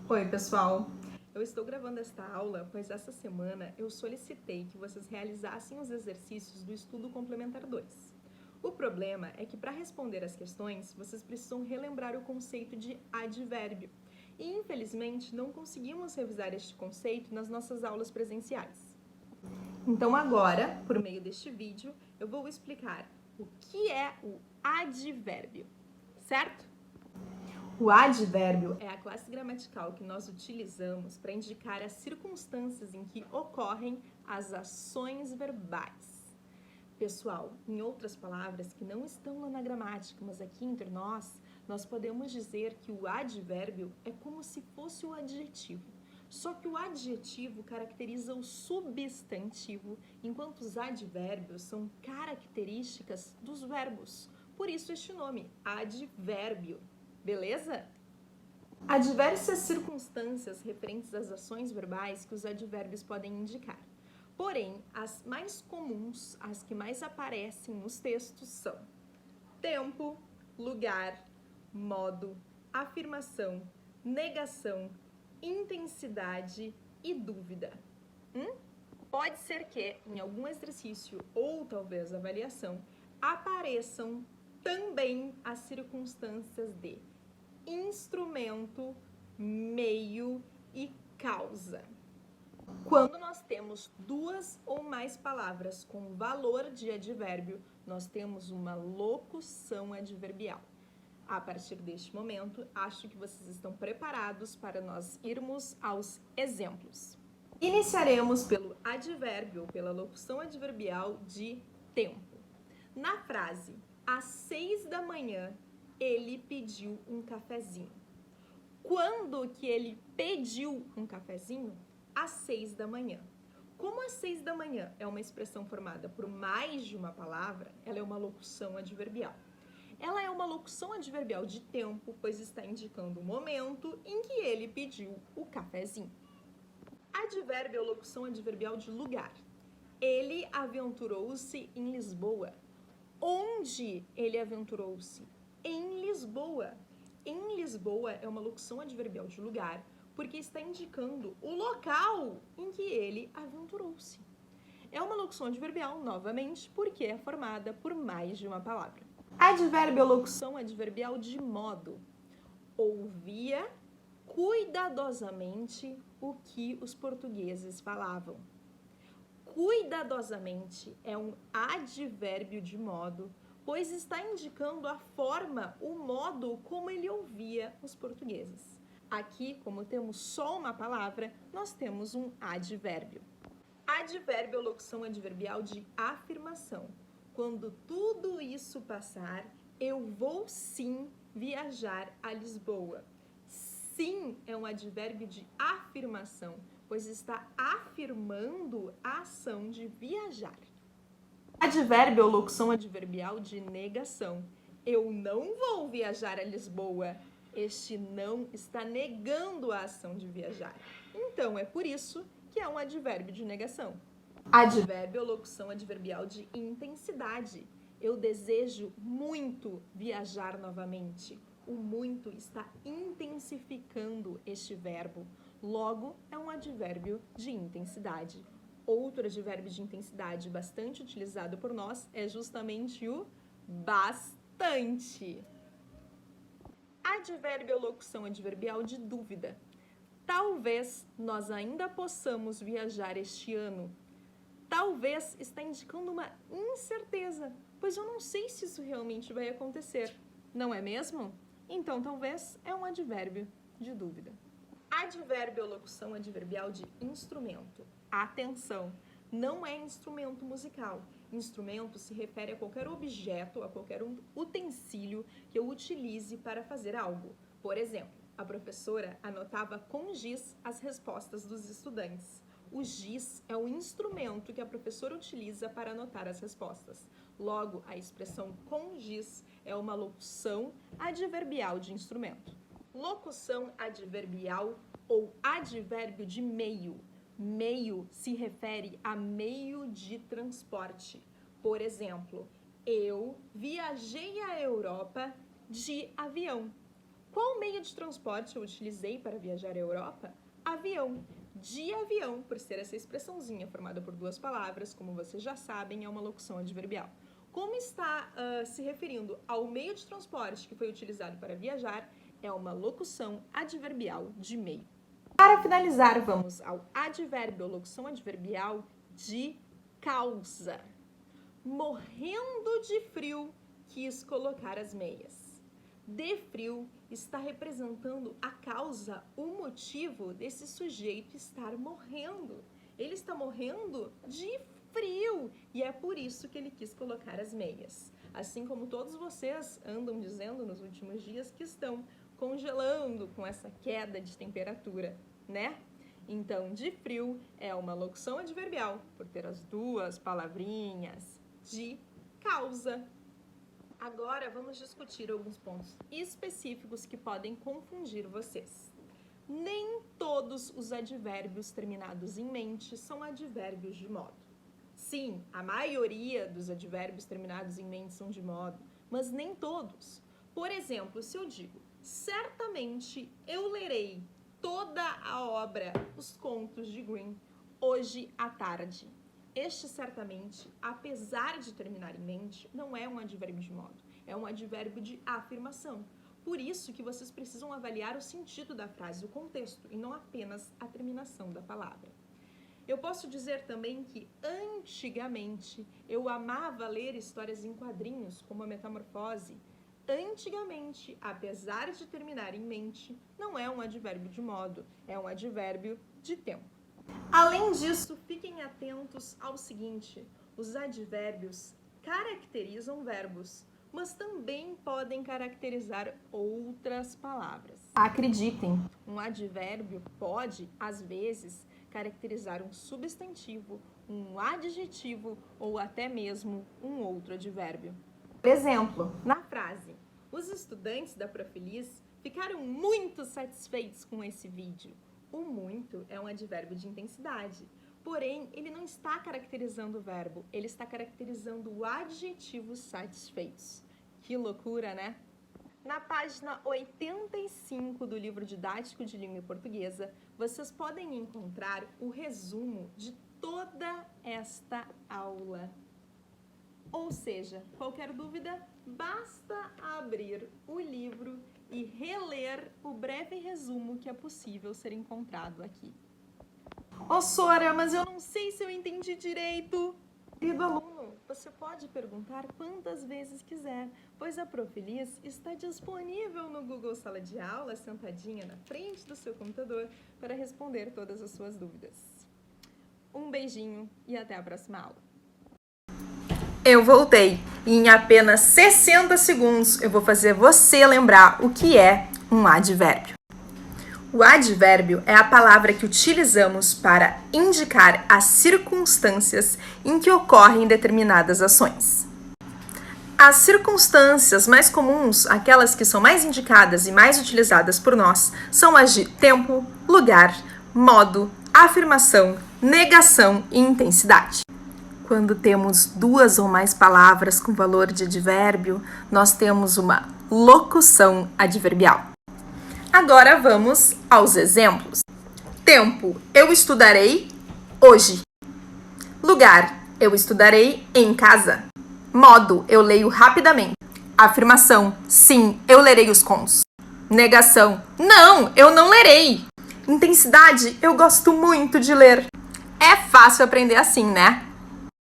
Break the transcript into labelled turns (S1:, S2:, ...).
S1: Oi, pessoal! Eu estou gravando esta aula, pois essa semana eu solicitei que vocês realizassem os exercícios do estudo complementar 2. O problema é que para responder as questões, vocês precisam relembrar o conceito de advérbio. E infelizmente não conseguimos revisar este conceito nas nossas aulas presenciais. Então agora, por meio deste vídeo, eu vou explicar o que é o advérbio, certo? O advérbio é a classe gramatical que nós utilizamos para indicar as circunstâncias em que ocorrem as ações verbais. Pessoal, em outras palavras que não estão lá na gramática, mas aqui entre nós podemos dizer que o advérbio é como se fosse o adjetivo. Só que o adjetivo caracteriza o substantivo, enquanto os advérbios são características dos verbos. Por isso este nome, advérbio. Beleza? Há diversas circunstâncias referentes às ações verbais que os advérbios podem indicar. Porém, as mais comuns, as que mais aparecem nos textos são tempo, lugar, modo, afirmação, negação, intensidade e dúvida. Pode ser que em algum exercício ou talvez avaliação apareçam também as circunstâncias de instrumento, meio e causa. Quando nós temos duas ou mais palavras com valor de advérbio, nós temos uma locução adverbial. A partir deste momento, acho que vocês estão preparados para nós irmos aos exemplos. Iniciaremos pelo advérbio, ou pela locução adverbial de tempo. Na frase, às 6 da manhã, ele pediu um cafezinho. Quando que ele pediu um cafezinho? Às 6 da manhã. Como às 6 da manhã é uma expressão formada por mais de uma palavra, ela é uma locução adverbial. Ela é uma locução adverbial de tempo, pois está indicando o momento em que ele pediu o cafezinho. Advérbio é locução adverbial de lugar. Ele aventurou-se em Lisboa. Onde ele aventurou-se? Em Lisboa. Em Lisboa é uma locução adverbial de lugar, porque está indicando o local em que ele aventurou-se. É uma locução adverbial, novamente, porque é formada por mais de uma palavra. Advérbio é locução adverbial de modo. Ouvia cuidadosamente o que os portugueses falavam. Cuidadosamente é um advérbio de modo, pois está indicando a forma, o modo como ele ouvia os portugueses. Aqui, como temos só uma palavra, nós temos um advérbio. Advérbio é locução adverbial de afirmação. Quando tudo isso passar, eu vou sim viajar a Lisboa. Sim é um advérbio de afirmação, pois está afirmando a ação de viajar. Advérbio ou locução adverbial de negação. Eu não vou viajar a Lisboa. Este não está negando a ação de viajar. Então, é por isso que é um advérbio de negação. Advérbio ou locução adverbial de intensidade. Eu desejo muito viajar novamente. O muito está intensificando este verbo. Logo, é um advérbio de intensidade. Outro advérbio de intensidade bastante utilizado por nós é justamente o bastante. Advérbio ou locução adverbial de dúvida. Talvez nós ainda possamos viajar este ano. Talvez está indicando uma incerteza, pois eu não sei se isso realmente vai acontecer. Não é mesmo? Então, talvez é um advérbio de dúvida. Advérbio ou locução adverbial de instrumento. Atenção! Não é instrumento musical. Instrumento se refere a qualquer objeto, a qualquer utensílio que eu utilize para fazer algo. Por exemplo, a professora anotava com giz as respostas dos estudantes. O giz é o instrumento que a professora utiliza para anotar as respostas. Logo, a expressão com giz é uma locução adverbial de instrumento. Locução adverbial ou advérbio de meio. Meio se refere a meio de transporte. Por exemplo, eu viajei à Europa de avião. Qual meio de transporte eu utilizei para viajar à Europa? Avião. De avião, por ser essa expressãozinha formada por duas palavras, como vocês já sabem, é uma locução adverbial. Como está se referindo ao meio de transporte que foi utilizado para viajar, é uma locução adverbial de meio. Para finalizar, vamos ao advérbio ou locução adverbial de causa. Morrendo de frio, quis colocar as meias. De frio está representando a causa, o motivo desse sujeito estar morrendo. Ele está morrendo de frio e é por isso que ele quis colocar as meias. Assim como todos vocês andam dizendo nos últimos dias que estão congelando com essa queda de temperatura, né? Então, de frio é uma locução adverbial, por ter as duas palavrinhas de causa. Agora, vamos discutir alguns pontos específicos que podem confundir vocês. Nem todos os advérbios terminados em mente são advérbios de modo. Sim, a maioria dos advérbios terminados em mente são de modo, mas nem todos. Por exemplo, se eu digo, certamente eu lerei toda a obra Os Contos de Green hoje à tarde. Este certamente, apesar de terminar em mente, não é um advérbio de modo, é um advérbio de afirmação. Por isso que vocês precisam avaliar o sentido da frase, o contexto, e não apenas a terminação da palavra. Eu posso dizer também que, antigamente, eu amava ler histórias em quadrinhos, como a Metamorfose. Antigamente, apesar de terminar em mente, não é um advérbio de modo, é um advérbio de tempo. Além disso, fiquem atentos ao seguinte: os advérbios caracterizam verbos, mas também podem caracterizar outras palavras. Acreditem, um advérbio pode, às vezes, caracterizar um substantivo, um adjetivo ou até mesmo um outro advérbio. Por exemplo, na frase, os estudantes da Profilis ficaram muito satisfeitos com esse vídeo. O muito é um advérbio de intensidade, porém, ele não está caracterizando o verbo, ele está caracterizando o adjetivo satisfeitos. Que loucura, né? Na página 85 do livro didático de língua portuguesa, vocês podem encontrar o resumo de toda esta aula. Ou seja, qualquer dúvida, basta abrir o livro e reler o breve resumo que é possível ser encontrado aqui. Ô, Sora, mas eu não sei se eu entendi direito. Querido aluno, você pode perguntar quantas vezes quiser, pois a Profilis está disponível no Google Sala de Aula, sentadinha na frente do seu computador, para responder todas as suas dúvidas. Um beijinho e até a próxima aula. Eu voltei e em apenas 60 segundos eu vou fazer você lembrar o que é um advérbio. O advérbio é a palavra que utilizamos para indicar as circunstâncias em que ocorrem determinadas ações. As circunstâncias mais comuns, aquelas que são mais indicadas e mais utilizadas por nós, são as de tempo, lugar, modo, afirmação, negação e intensidade. Quando temos duas ou mais palavras com valor de advérbio, nós temos uma locução adverbial. Agora vamos aos exemplos. Tempo, eu estudarei hoje. Lugar, eu estudarei em casa. Modo, eu leio rapidamente. Afirmação, sim, eu lerei os contos. Negação, não, eu não lerei. Intensidade, eu gosto muito de ler. É fácil aprender assim, né?